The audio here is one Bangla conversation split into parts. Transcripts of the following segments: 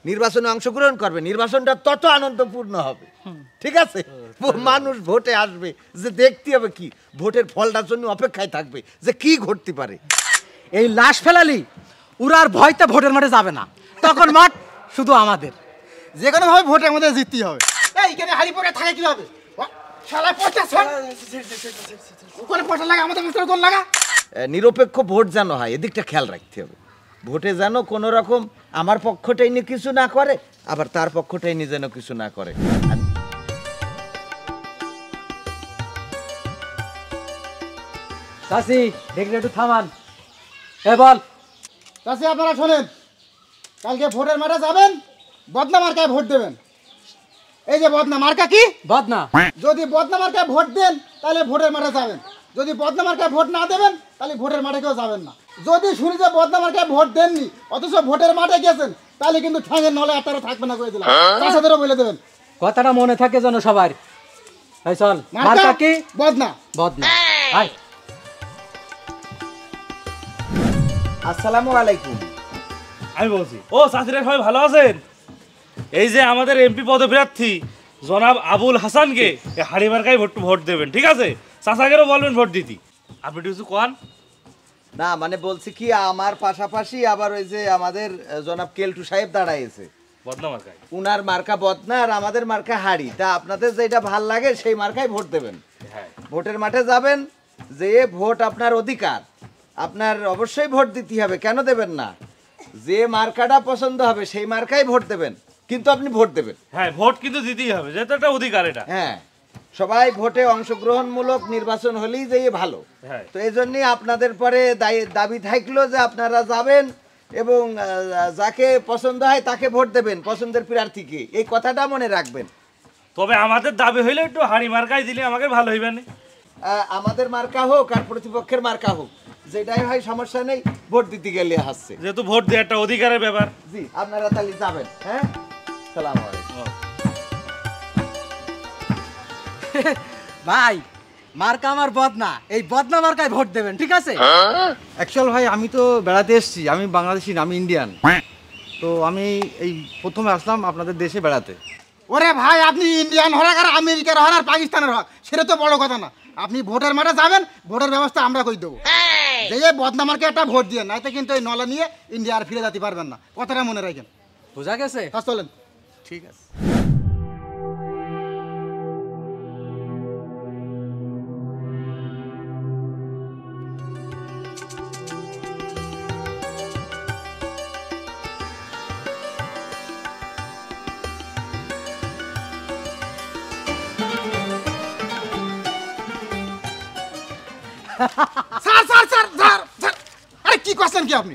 নির্বাচনে অংশগ্রহণ করবে, নির্বাচনটা তত আনন্দপূর্ণ হবে। ঠিক আছে, মানুষ ভোটে আসবে, যে দেখতে হবে কি ভোটের ফলটার জন্য অপেক্ষায় থাকবে যে কি ঘটতে পারে। এই লাশ ফেলালি ওরা আর ভয়তে ভোটের মাঠে যাবে না, তখন মাঠ শুধু আমাদের। যে কোনো ভাবে ভোটে আমাদের জিততেই হবে। এইখানে হাড়ি পড়ে থাকে কিভাবে? শালা পচা ছল উপরে পচা লাগা, আমাদের মুখে কোন লাগা। নিরপেক্ষ ভোট যেন হয়, এদিকটা খেয়াল রাখতে হবে। ভোটে যেন কোনো রকম আমার পক্ষটাই নিয়ে কিছু না করে, আবার তার পক্ষটাই নিয়ে যেন কিছু না করে। চাচি দেখলে একটু থামান। বল চাচি আপনারা শোনেন, কালকে ভোটের মাঠে যাবেন, বদনা মার্কায় ভোট দেবেন। এই যে বদনা মার্কা কি? বদনা। যদি বদনা মার্কায় ভোট দেন তাহলে ভোটের মাঠে যাবেন, যদি বদনা মার্কায় ভোট না দেবেন তাহলে ভোটের মাঠে কেউ যাবেন না। যদি শুনি যে বদনা মার্কায় ভোট দেননি অথচ ভোটের মাঠে গেছেন, তাহলে কিন্তু ঠ্যাঙের নলে আপনারা থাকবে না করে দিলাম। চাষাদেরও বলে দেবেন, কথাটা মনে থাকে যেন সবার। এই চল, মার্কা কি? বদনা। বদনা। আয়। আসসালামু আলাইকুম। আমি বলছি, ও চাচিরা সবাই ভালো আছেন? এই যে আমাদের এমপি পদপ্রার্থী জনাব আবুল হাসানকে হাড়ি মার্কায় ভোট দেবেন, ঠিক আছে? চাচাকেও বলবেন ভোট দিতি। আপনি কিছু কোন না, মানে বলছি কি, আমার পাশাপাশি আবার ওই যে আমাদের জনাব কেলটু সাহেব দাঁড়াইছে বদনা মার্কায়। উনার মার্কা বদনা আর আমাদের মার্কা হাড়ি। তা আপনাদের যেটা ভাল লাগে সেই মার্কায় ভোট দেবেন। হ্যাঁ, ভোটের মাঠে যাবেন, যে ভোট আপনার অধিকার, আপনার অবশ্যই ভোট দিতে হবে, কেন দেবেন না? যে মার্কাটা পছন্দ হবে সেই মার্কায় ভোট দেবেন, কিন্তু আপনি ভোট দেবেন। হ্যাঁ, ভোট কিন্তু দিতেই হবে, যেহেতু একটা অধিকার এটা। হ্যাঁ, সবাই ভোটে অংশগ্রহণমূলক নির্বাচন হলেই যে ভালো। হ্যাঁ। তো এই জন্যই আপনাদের পরে দাবি থাকলো যে আপনারা যাবেন এবং যাকে পছন্দ হয় তাকে ভোট দেবেন, পছন্দের প্রার্থীকে। এই কথাটা মনে রাখবেন। তবে আমাদের দাবি হইলে একটু হাড়ি মার্কায় দিলে আমাকে ভালো হইবে না? আমাদের মার্কা হোক আর প্রতিপক্ষের মার্কা হোক, যেটাই হয় সমস্যা নেই, ভোট দিতে গেলে আসছে। যেহেতু ভোট দেওয়া একটা অধিকারের ব্যাপার। জি, আপনারা তাহলে যাবেন। হ্যাঁ, সালাম আলাইকুম। ভাই, মার্কা আমার বদনা, এই বদনা মার্কায় ভোট দেবেন, ঠিক আছে? অ্যাকচুয়াল ভাই, আমি তো বেড়াতে এসেছি, আমি বাংলাদেশি না, আমি ইন্ডিয়ান। তো আমি এই প্রথমে আসলাম আপনাদের দেশে বেড়াতে। ওরে ভাই, আপনি ইন্ডিয়ান হক আর আমেরিকার হক আর পাকিস্তানের হক, সেটা তো বড় কথা না। আপনি ভোটের মাঠে যাবেন, ভোটের ব্যবস্থা আমরা করে দেবো। যে বদনা মার্কে একটা ভোট দিয়ে, নাইতে কিন্তু এই নলা নিয়ে ইন্ডিয়া আর ফিরে যেতে পারবেন না। কথাটা মনে রাখেন। বোঝা গেছে? চলেন। ঠিক আছে। Sir sir sir sir sir, আরে কি করছেন কি আপনি?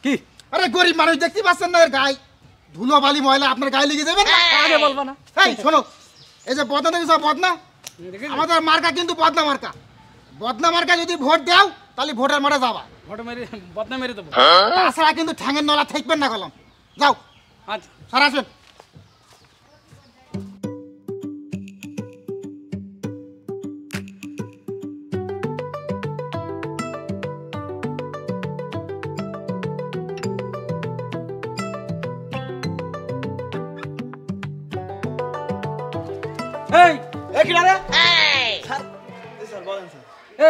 কি? আরে গরিব মানুষ দেখতে পাচ্ছেন না, এর গায়ে ধুলো বালি ময়লা আপনার গায়ে লেগে যাবেন না? আগে বলবা না? এই শোনো, এই যে বদনা দেখেছো, বদনা আমাদের মার্কা কিন্তু বদনা মার্কা। বদনা মার্কা যদি ভোট দাও তাহলে ভোটের মাঠে যাবা, বদনা মেরে দেবো। তাছাড়া কিন্তু ঠ্যাঙের নলা থাকবেন না। কলম যাও। আচ্ছা, স্যার আসবেন। এই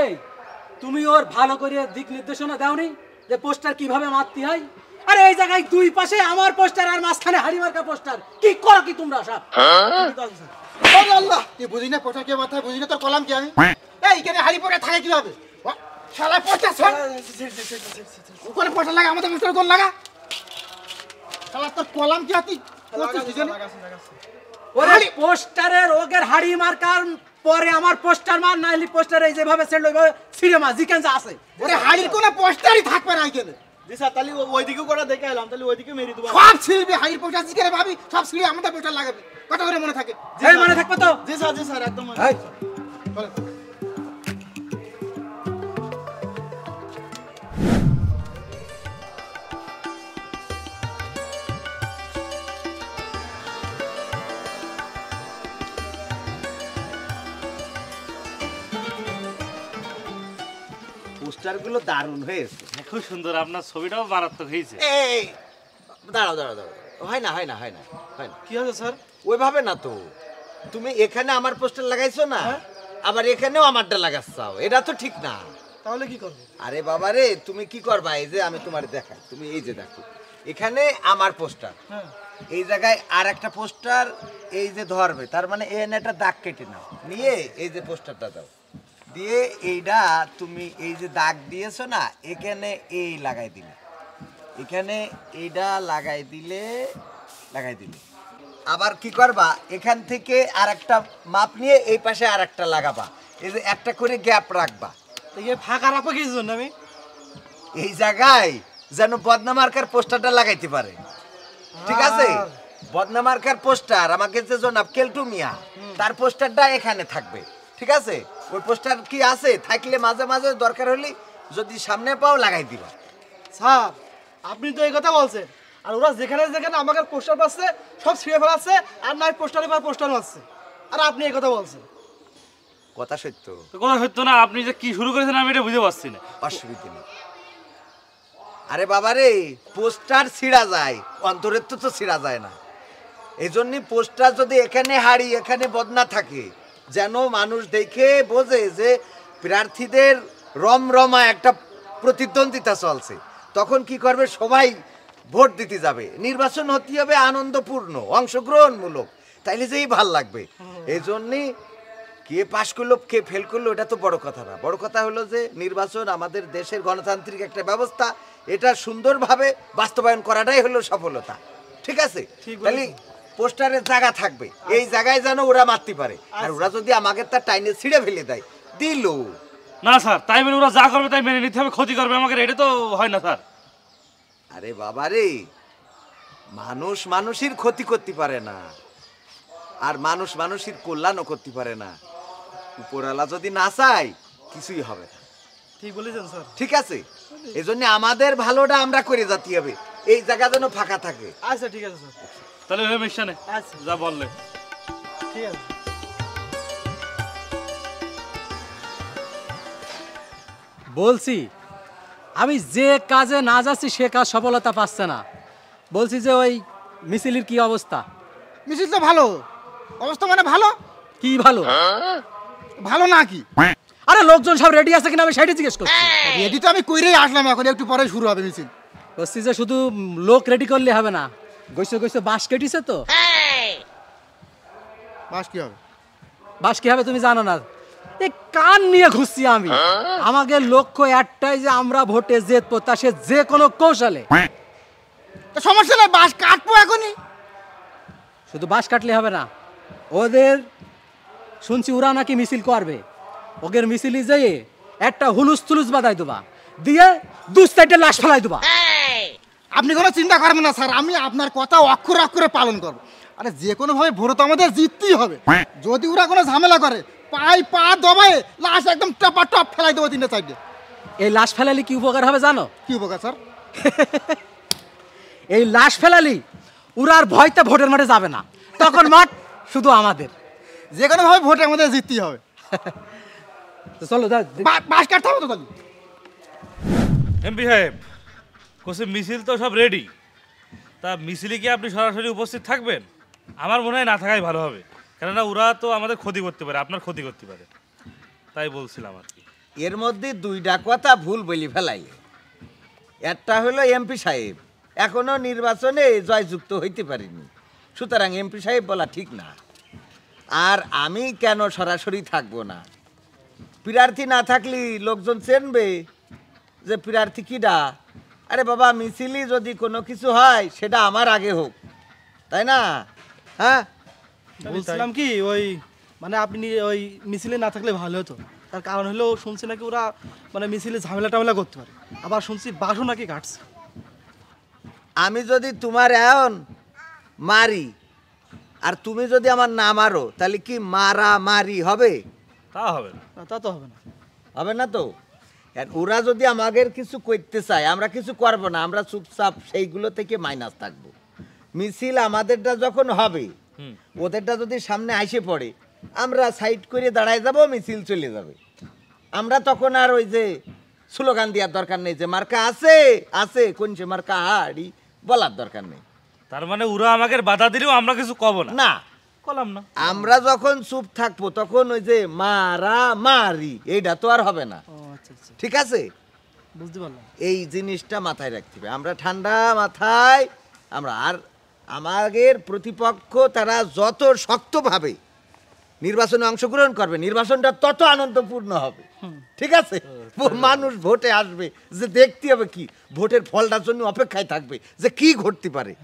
এই, তুমি ওর ভালো করে দিক নির্দেশনা দাওনি যে পোস্টার কিভাবে মারতে হয়? আরে এই জায়গায় দুই পাশে আমার পোস্টার আর মাঝখানে হাড়ি মার্কা পোস্টার, কি করো কি তোমরা সব? আল্লাহ, কি বুঝি না, পোস্টার কে মাথায় বুঝি না, তোর কলম কি আমি? এইখানে হাড়ি পড়ে থাকে কিভাবে? শালা পোস্টার ছল উপরে পোস্টার লাগা, আমাদের মুখে কোন লাগা। শালা তোর কলম কি হাতি? ওরে পোস্টারের ওগের হাড়ি মার্কার পরে আমার পোস্টার মার, নাইলি পোস্টার এই যেভাবে সেল ওইভাবে ছিঁড়ে মার, জিকেন যা আছে। ওরে হাড়ির কোনো পোস্টারই থাকবে না এখানে। জি স্যার, তাহলে ওইদিকেও করে দেখে এলাম, তাহলে ওইদিকে মেরে দেবো। সব ছিঁড়বি, হাড়ির পোস্টার জিকে ভাবি সব ছিঁড়ে আমাদের পোস্টার লাগাবি। কত করে মনে থাকে? এই মনে থাকবে তো? জি স্যার, জি স্যার, একদম। এই চলে। পোস্টারগুলো দারুণ হয়েছে। খুব সুন্দর, আপনার ছবিটাও মারাত্মক হয়েছে। এই দাঁড়াও দাঁড়াও দাঁড়াও, হয় না হয় না হয় না হয় না কি হয়েছে স্যার? ওইভাবে না তো, তুমি এখানে আমার পোস্টার লাগাইছো না, আবার এখানেও আমারটা লাগাচ্ছাও, এটা তো ঠিক না। তাহলে কি করবে? আরে বাবা রে, তুমি কি করবা, এই যে আমি তোমার দেখাই, তুমি এই যে দেখো এখানে আমার পোস্টার, এই জায়গায় আর একটা পোস্টার এই যে ধরবে, তার মানে এখানে একটা দাগ কেটে নাও, নিয়ে এই যে পোস্টারটা দাও, দিয়ে এইটা তুমি এই যে দাগ দিয়েছো না, এখানে এই লাগাই দিলে, এখানে এইটা লাগাই দিলে, আবার কি করবা, এখান থেকে আর একটা মাপ নিয়ে এই পাশে আর একটা লাগাবা, এই যে একটা করে গ্যাপ রাখবা। ফাঁকা রাখবো কি জন্য? আমি এই জায়গায় যেন বদনা মার্কার পোস্টারটা লাগাইতে পারে, ঠিক আছে? বদনা মার্কার পোস্টার আমাকে যে জনাব কেলটু মিয়া, তার পোস্টারটা এখানে থাকবে, ঠিক আছে? ওই পোস্টার কি আছে, থাকলে মাঝে মাঝে দরকার হলে যদি সামনে পাও লাগাই দিবা। স্যার আপনি তো এই কথা বলছেন, আর ওরা যেখানে যেখানে আমাকে পোস্টার পাচ্ছে সব ছিঁড়ে ফেলাচ্ছে, আর নাই পোস্টারে পর পোস্টার মারছে, আর আপনি এই কথা বলছেন। কথা সত্য, তো কথা সত্য না, আপনি যে কি শুরু করেছেন আমি এটা বুঝতে পারছি না। অসুবিধা নেই। আরে বাবা রে, পোস্টার ছিঁড়া যায়, অন্তরের তো ছিঁড়া যায় না। এই জন্য পোস্টার যদি এখানে হাড়ি এখানে বদনা থাকে, যেন মানুষ দেখে বোঝে যে প্রার্থীদের রমরমা একটা প্রতিদ্বন্দ্বিতা চলছে, তখন কি করবে, সবাই ভোট দিতে যাবে, নির্বাচন হতে হবে আনন্দপূর্ণ অংশগ্রহণমূলক, তাইলে যেই ভাল লাগবে। এই জন্যে কে পাশ করলো কে ফেল করলো এটা তো বড় কথা না, বড় কথা হলো যে নির্বাচন আমাদের দেশের গণতান্ত্রিক একটা ব্যবস্থা, এটা সুন্দরভাবে বাস্তবায়ন করাটাই হলো সফলতা, ঠিক আছে? তাহলে পোস্টারের জায়গা থাকবে, এই জায়গায় যেন ওরা মারতে পারে, আর ওরা যদি আমাকে তার টাইনে ছিঁড়ে ফেলে দেয় দিল না স্যার, তাই মেনে ওরা যা করবে তাই মেনে নিতে হবে, ক্ষতি করবে আমাকে, এটা তো হয় না স্যার। আরে বাবা রে, মানুষ মানুষের ক্ষতি করতে পারে না, আর মানুষ মানুষের কল্যাণও করতে পারে না, উপরওয়ালা যদি না চায় কিছুই হবে না। ঠিক বলেছেন স্যার। ঠিক আছে, এই জন্য আমাদের ভালোটা আমরা করে যেতে হবে, এই জায়গা যেন ফাঁকা থাকে। আচ্ছা ঠিক আছে স্যার, তাহলে ওই মিশনে আচ্ছা যা বললে ঠিক আছে। বলছি আমি যে কাজে না যাচ্ছি সে কাজ সফলতা পাচ্ছে না। বলছি যে ওই মিছিলের কি অবস্থা? মিছিল তো ভালো অবস্থা, মানে ভালো কি ভালো? ভালো না কি? আরে লোকজন সব রেডি আছে কিনা আমি সেটা জিজ্ঞেস করছি। রেডি তো আমি কইরেই আসলাম, এখন একটু পরে শুরু হবে মিছিল। বলছি যে শুধু লোক রেডি করলে হবে না, গইছে গইছে বাঁশ কেটেছে তো। বাস কি হবে? বাঁশ কি হবে তুমি জানো না? এই কান নিয়ে ঘুরছি আমি। আমাদের লক্ষ্য একটাই যে আমরা ভোটে জিতবো, তা সে যে কোনো কৌশলে। তো সমস্যা নেই, বাস কাটবো এখনই। শুধু বাঁশ কাটলে হবে না, ওদের শুনছি ওরা নাকি মিছিল করবে, ওদের মিছিলে যেয়ে একটা হুলুস তুলুস বাঁধাই দেবা, দিয়ে দু সাইডে লাশ ফেলাই দেবা। আপনি কোনো চিন্তা করবেন না স্যার, আমি আপনার কথা অক্ষরে অক্ষরে পালন করবো। আরে যে কোনো ভাবে ভোট তো আমাদের জিততেই হবে। যদি ওরা কোনো ঝামেলা করে পাই পা দবায় লাশ একদম টপা টপ ফেলাই দেবো তিনটে সাইডে। এই লাশ ফেলালে কি উপকার হবে জানো? কি উপকার স্যার? এই লাশ ফেলালি ওরা আর ভয়তে ভোটের মাঠে যাবে না, তখন মাঠ শুধু আমাদের। যে কোনো ভাবে ভোটে আমাদের জিততেই হবে। তো চলো যা। বাস কাটতে হবে তো তাহলে। এমপি সাহেব কোসে মিছিল তো সব রেডি, তা মিছিলে কি আপনি সরাসরি উপস্থিত থাকবেন? আমার মনে হয় না থাকাই ভালো হবে, কেননা ওরা তো আমাদের ক্ষতি করতে পারে, আপনার ক্ষতি করতে পারে, তাই বলছিলাম আর কি। এর মধ্যে দুইটা কথা ভুল বলি ফেলাই। একটা হলো এমপি সাহেব এখনো নির্বাচনে জয়যুক্ত হইতে পারিনি, সুতরাং এমপি সাহেব বলা ঠিক না। আর আমি কেন সরাসরি থাকবো না? প্রার্থী না থাকলে লোকজন চেনবে যে প্রার্থী কিডা। আরে বাবা, মিছিলি যদি কোনো কিছু হয় সেটা আমার আগে হোক, তাই না? হ্যাঁ, বলছিলাম কি ওই মানে আপনি ওই মিছিলে না থাকলে ভালো হতো। তার কারণ হলো শুনছি নাকি ওরা মানে মিছিলে ঝামেলা টামেলা করতে পারে, আবার শুনছি বাসও নাকি কাটছে। আমি যদি তোমার এখন মারি আর তুমি যদি আমার না মারো, তাহলে কি মারামারি হবে? তা হবে না। না, তা তো হবে না। হবে না তো। আর ওরা যদি আমাদের কিছু করতে চায়, আমরা কিছু করবো না, আমরা চুপচাপ সেইগুলো থেকে মাইনাস থাকবো। মিছিল আমাদেরটা যখন হবে, ওদেরটা যদি সামনে আইসে পড়ে, আমরা সাইড করে দাঁড়ায় যাব, মিছিল চলে যাবে। আমরা তখন আর ওই যে স্লোগান দেওয়ার দরকার নেই যে মার্কা আছে আছে কোন সে মার্কা হাড়ি বলার দরকার নেই। তার মানে ওরা আমাকে বাধা দিলেও আমরা কিছু কব না? না, কলাম না। আমরা যখন চুপ থাকবো তখন ওই যে মারামারি এইটা তো আর হবে না। ঠিক আছে, বুঝতে পারলাম। এই জিনিসটা মাথায় রাখতে হবে। আমরা ঠান্ডা মাথায় আমরা আর আমাদের প্রতিপক্ষ তারা যত শক্তভাবে নির্বাচনে অংশগ্রহণ করবে নির্বাচনটা তত আনন্দপূর্ণ হবে। ঠিক আছে, মানুষ ভোটে আসবে, যে দেখতে হবে কি ভোটের ফলটার জন্য অপেক্ষায় থাকবে যে কি ঘটতে পারে।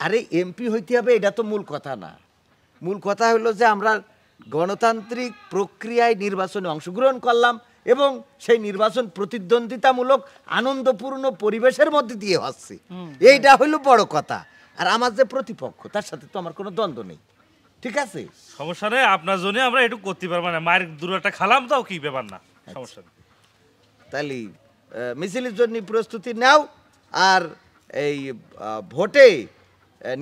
আরে এমপি হইতে হবে এটা তো মূল কথা না। মূল কথা হলো যে আমরা গণতান্ত্রিক প্রক্রিয়ায় নির্বাচনে অংশগ্রহণ করলাম এবং সেই নির্বাচন প্রতিদ্বন্দ্বিতামূলক আনন্দপূর্ণ পরিবেশের মধ্যে দিয়ে হচ্ছে, এইটা হলো বড় কথা। আর আমার যে প্রতিপক্ষ তার সাথে তো আমার কোনো দ্বন্দ্ব নেই। ঠিক আছে, সমস্যা নেই, আপনার জন্য আমরা একটু করতে পারবো না, মায়ের দূরটা খালাম তাও কি ব্যাপার না, সমস্যা নেই। তাহলে মিছিলের জন্য প্রস্তুতি নাও। আর এই ভোটে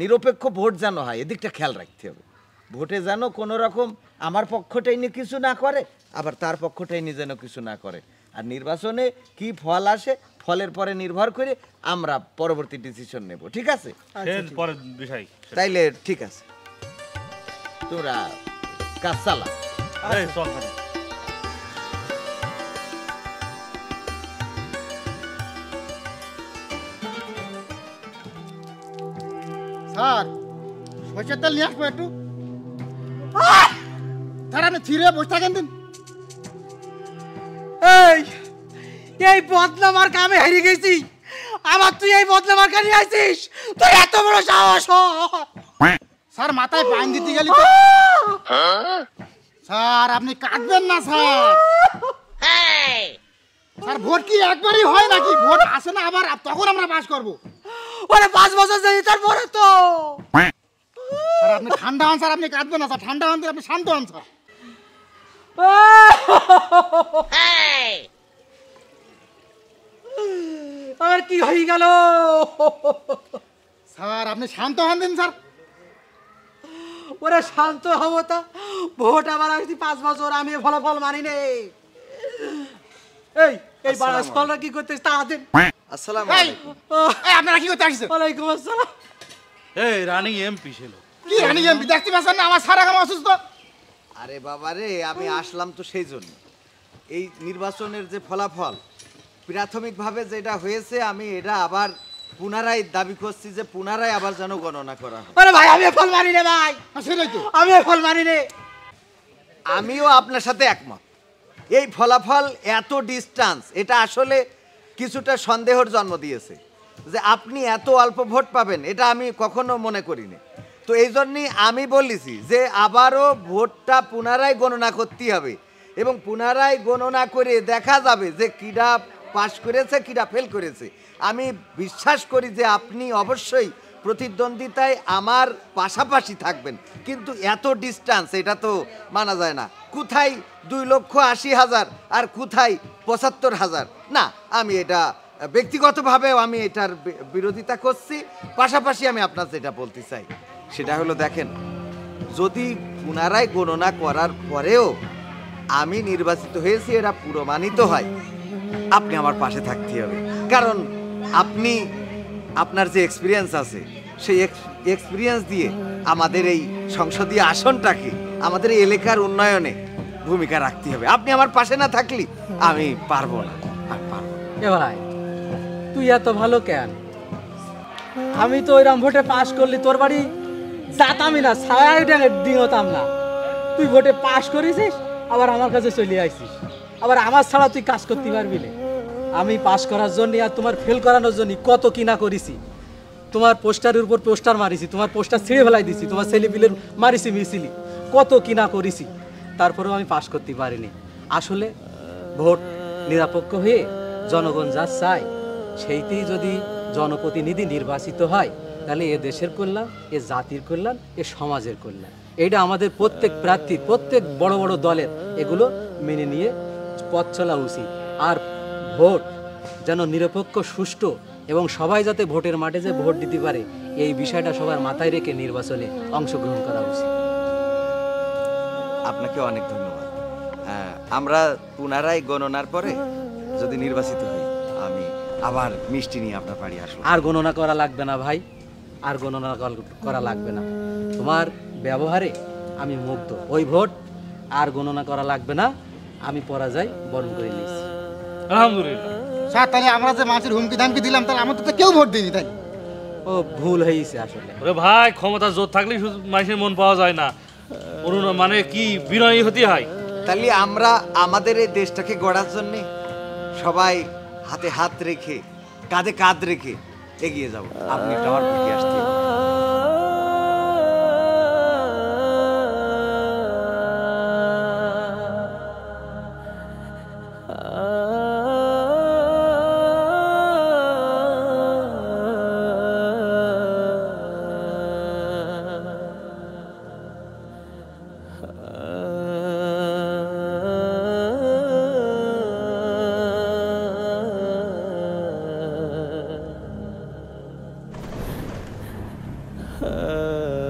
নিরপেক্ষ ভোট যেন হয় এদিকটা খেয়াল রাখতে হবে। ভোটে যেন কোনো রকম আমার পক্ষটাই নিয়ে কিছু না করে, আবার তার পক্ষটাই নিয়ে যেন কিছু না করে। আর নির্বাচনে কি ফল আসে ফলের পরে নির্ভর করে আমরা পরবর্তী ডিসিশন নেব। ঠিক আছে, পরের বিষয় তাইলে ঠিক আছে, তোরা কাজ চালা। এই চল খালি। স্যার সরষের তেল নিয়ে আসবো একটু। স্যার আপনি থিরে বসে থাকেন দিন। এই বদনামার কামে হেরে গেছি, আমার তুই এই বদনামার কানে আইছিস, তুই এত বড় সাহস! স্যার মাথায় পানি দিতে গেলি তো। স্যার আপনি কাটবেন না স্যার। স্যার ভোট কি একবারই হয় নাকি? ভোট আসে না আবার, তখন আমরা পাস করবো। ওরে 5 বছর যাই তারপরে তো। স্যার আপনি ঠান্ডা হন স্যার, আপনি কাটবেন না স্যার, ঠান্ডা হন, আপনি শান্ত হন স্যার। আমার কি হয়ে গেল? স্যার আপনি শান্ত হন দিন স্যার। ওরা শান্ত হবো তা ভোট আবার আসছি 5 বছর, আমি ফলাফল মানি নে। এই বাড়াস ফলরা কি করতে তা দেন। আসসালামু এই, আলাইকুম। এই আপনারা কি করতে আসছেন? ওয়ালাইকুম আসসালাম। এই রানিং এমপি ছিল। কি জানি এমপি দেখতে পাচ্ছেন না আমার স্যার এখন অসুস্থ। আরে বাবা রে, আমি আসলাম তো সেই জন্য। এই নির্বাচনের যে ফলাফল প্রাথমিকভাবে যেটা হয়েছে আমি এটা আবার পুনরায় দাবি করছি যে পুনরায় আবার যেন গণনা করা হয়। আরে ভাই আমি ফল মানি নে ভাই, সেটাই তো। আমি ফল মানি নে। আমিও আপনার সাথে একমত। এই ফলাফল এত ডিস্টেন্স এটা আসলে কিছুটা সন্দেহের জন্ম দিয়েছে যে আপনি এত অল্প ভোট পাবেন, এটা আমি কখনো মনে করিনি। তো এই জন্যই আমি বলেছি যে আবারও ভোটটা পুনরায় গণনা করতে হবে এবং পুনরায় গণনা করে দেখা যাবে যে কিরা পাস করেছে কিরা ফেল করেছে। আমি বিশ্বাস করি যে আপনি অবশ্যই প্রতিদ্বন্দ্বিতায় আমার পাশাপাশি থাকবেন, কিন্তু এত ডিস্টেন্স এটা তো মানা যায় না। কোথায় 2,80,000 আর কোথায় 75,000? না, আমি এটা ব্যক্তিগতভাবেও আমি এটার বিরোধিতা করছি। পাশাপাশি আমি আপনার যেটা বলতে চাই সেটা হলো দেখেন, যদি পুনরায় গণনা করার পরেও আমি নির্বাচিত হয়েছি এটা প্রমাণিত হয়, আপনি আমার পাশে থাকতে হবে। কারণ আপনি আপনার যে এক্সপিরিয়েন্স আছে সেই এক্সপিরিয়েন্স দিয়ে আমাদের এই সংসদীয় আসনটাকে আমাদের এই এলাকার উন্নয়নে ভূমিকা রাখতে হবে। আপনি আমার পাশে না থাকলে আমি পারবো না। এ ভাই তুই এত ভালো কেন? আমি তো ওইরাম ভোটে পাস করলি, তোর বাড়ি যাতামই না, ছায় দিনতাম না। তুই ভোটে পাস করেছিস আবার আমার কাছে চলে আসছিস, আবার আমার ছাড়া তুই কাজ করতে পারবি না। আমি পাস করার জন্য আর তোমার ফেল করানোর জন্য কত কিনা করেছি। তোমার পোস্টারের উপর পোস্টার মারিছি, তোমার পোস্টার ছিঁড়ে ফেলাই দিছি, তোমার ছেলেপিলের মারিছি মিছিলি, কত কিনা করেছি, তারপরেও আমি পাস করতে পারিনি। আসলে ভোট নিরপেক্ষ হয়ে জনগণ যা চায় সেইতেই যদি জনপ্রতিনিধি নির্বাচিত হয় তাহলে এ দেশের কল্যাণ, এ জাতির কল্যাণ, এ সমাজের কল্যাণ। এইটা আমাদের প্রত্যেক প্রার্থী, প্রত্যেক বড় বড় দলের এগুলো মেনে নিয়ে পথ চলা উচিত। আর ভোট যেন নিরপেক্ষ, সুষ্ঠু এবং সবাই যাতে ভোটের মাঠে যে ভোট দিতে পারে এই বিষয়টা সবার মাথায় রেখে নির্বাচনে অংশগ্রহণ করা উচিত। আপনাকে অনেক ধন্যবাদ। আমরা পুনরায় গণনার পরে যদি নির্বাচিত হই আমি আবার মিষ্টি নিয়ে আপনার বাড়ি আসবো। আর গণনা করা লাগবে না ভাই, আর গণনা করা লাগবে না। তোমার ব্যবহারে আমি মুগ্ধ। ওই ভোট আর গণনা করা লাগবে না, আমি পরাজয় বরণ করে নিয়েছি। আলহামদুলিল্লাহ। স্যার তাহলে আমরা যে মানুষের হুমকি দামকি দিলাম তাহলে আমাদের তো কেউ ভোট দিইনি তাই? ও ভুল হয়েছে আসলে। ওরে ভাই, ক্ষমতা জোর থাকলেই শুধু মানুষের মন পাওয়া যায় না, মানে কি বিনয়ী হতে হয়। তাহলে আমরা আমাদের এই দেশটাকে গড়ার জন্যে সবাই হাতে হাত রেখে কাঁধে কাঁধ রেখে এগিয়ে যাব। আপনি টাওয়ার থেকে আসতে Ah